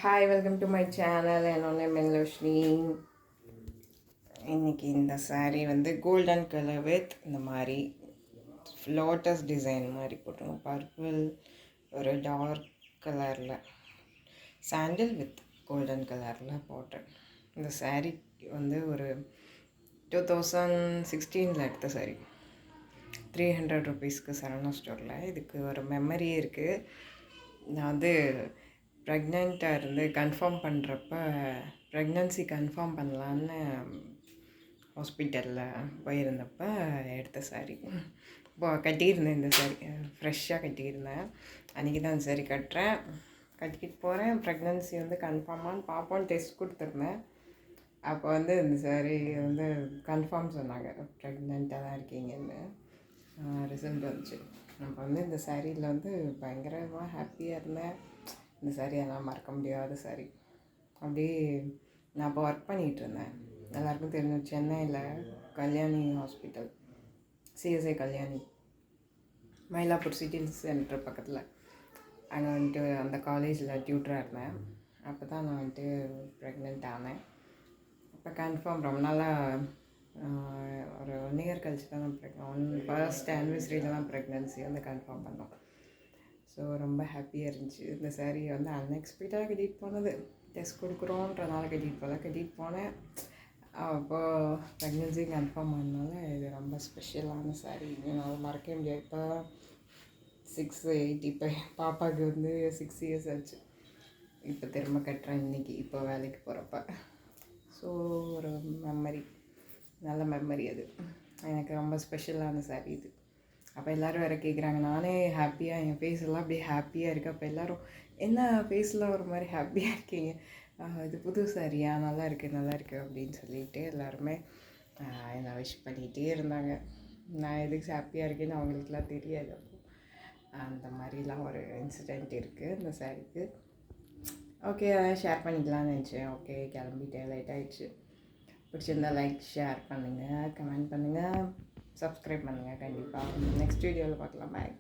Hi, welcome to my channel. என்னோட name மென்லோஷினி. இன்றைக்கி இந்த saree வந்து கோல்டன் கலர் வித் இந்த மாதிரி லோட்டஸ் டிசைன் மாதிரி போட்டுருங்க. பர்பிள் ஒரு டார்க் கலரில் சாண்டில் வித் கோல்டன் கலரில் போட்டேன். இந்த saree வந்து ஒரு 2016 எடுத்த saree. 300 ருபீஸ்க்கு சரவணா ஸ்டோரில். இதுக்கு ஒரு மெமரி இருக்குது. நான் வந்து ப்ரெக்னெண்ட்டாக இருந்து கன்ஃபார்ம் பண்ணுறப்ப ப்ரெக்னன்சி கன்ஃபார்ம் பண்ணலான்னு ஹாஸ்பிட்டலில் போயிருந்தப்போ எடுத்த saree. இப்போ கட்டியிருந்தேன் இந்த saree, ஃப்ரெஷ்ஷாக கட்டியிருந்தேன். அன்றைக்கி தான் இந்த saree கட்டிக்கிட்டு போகிறேன். ப்ரெக்னன்சி வந்து கன்ஃபார்மானு பார்ப்போன்னு டெஸ்ட் கொடுத்துருந்தேன். அப்போ வந்து இந்த saree வந்து கன்ஃபார்ம் சொன்னாங்க, ப்ரெக்னெண்ட்டாக தான் இருக்கீங்கன்னு. ரிசல்ட் வந்துச்சு. அப்போ வந்து இந்த சாரியில் வந்து பயங்கரமாக ஹாப்பியாக இருந்தேன். இந்த saree எல்லாம் மறக்க முடியாத saree. அப்படியே நான் அப்போ ஒர்க் பண்ணிகிட்டு இருந்தேன். எல்லாருக்கும் தெரிஞ்ச சென்னையில் Kalyani hospital, CSI Kalyani, Mylapore city centre பக்கத்தில். அங்கே வந்துட்டு அந்த காலேஜில் டியூட்டராக இருந்தேன். அப்போ தான் நான் வந்துட்டு ப்ரெக்னென்ட் ஆனேன். இப்போ கன்ஃபார்ம் ரொம்ப நாளாக ஒரு 1 இயர் கழிச்சு தான் நான் ஃபர்ஸ்ட் ஆனிவர்சரியில் தான் ப்ரெக்னன்சி வந்து கன்ஃபார்ம் பண்ணோம். ஸோ ரொம்ப ஹாப்பியாக இருந்துச்சு. இந்த saree வந்து அன்எக்ஸ்பெக்டாக கட்டிகிட்டு போனது. டெஸ்ட் கொடுக்குறோன்றனால கட்டிகிட்டு போனேன். அப்போது ப்ரெக்னன்சி கன்ஃபார்ம் ஆனதுனால இது ரொம்ப ஸ்பெஷலான saree. என்னால் மறக்கவே முடியாது. இப்போ 6-8 இப்போ பாப்பாவுக்கு வந்து 6 இயர்ஸ் ஆச்சு. இப்போ திரும்ப கட்டுறேன் இன்றைக்கி, இப்போ வேலைக்கு போகிறப்ப. ஸோ ஒரு மெமரி, நல்ல மெமரி அது. எனக்கு ரொம்ப ஸ்பெஷலான saree இது. அப்போ எல்லோரும் வேறு கேட்குறாங்க. நானே ஹாப்பியாக, என் ஃபேஸ் எல்லாம் அப்படியே ஹாப்பியாக இருக்குது. அப்போ எல்லோரும் என்ன ஃபேஸில் ஒரு மாதிரி ஹாப்பியாக இருக்கீங்க, இது புது சாரியா, நல்லா இருக்குது அப்படின்னு சொல்லிட்டு எல்லாருமே என்னை விஷ் பண்ணிகிட்டே இருந்தாங்க. நான் எதுக்கு ஹாப்பியாக இருக்கேன்னு அவங்களுக்குலாம் தெரியாது. அந்த மாதிரிலாம் ஒரு இன்சிடெண்ட் இருக்குது இந்த சாரிக்கு. ஓகே, அதான் ஷேர் பண்ணிக்கலாம்னு நினச்சேன். ஓகே, கிளம்பிட்டேன், லேட் ஆகிடுச்சு. பிடிச்சிருந்தா லைக், ஷேர் பண்ணுங்கள், கமெண்ட் பண்ணுங்கள், சப்ஸ்கிரைப் பண்ணுங்கள். கண்டிப்பாக நெக்ஸ்ட் வீடியோவில் பார்க்கலாம். பாய்.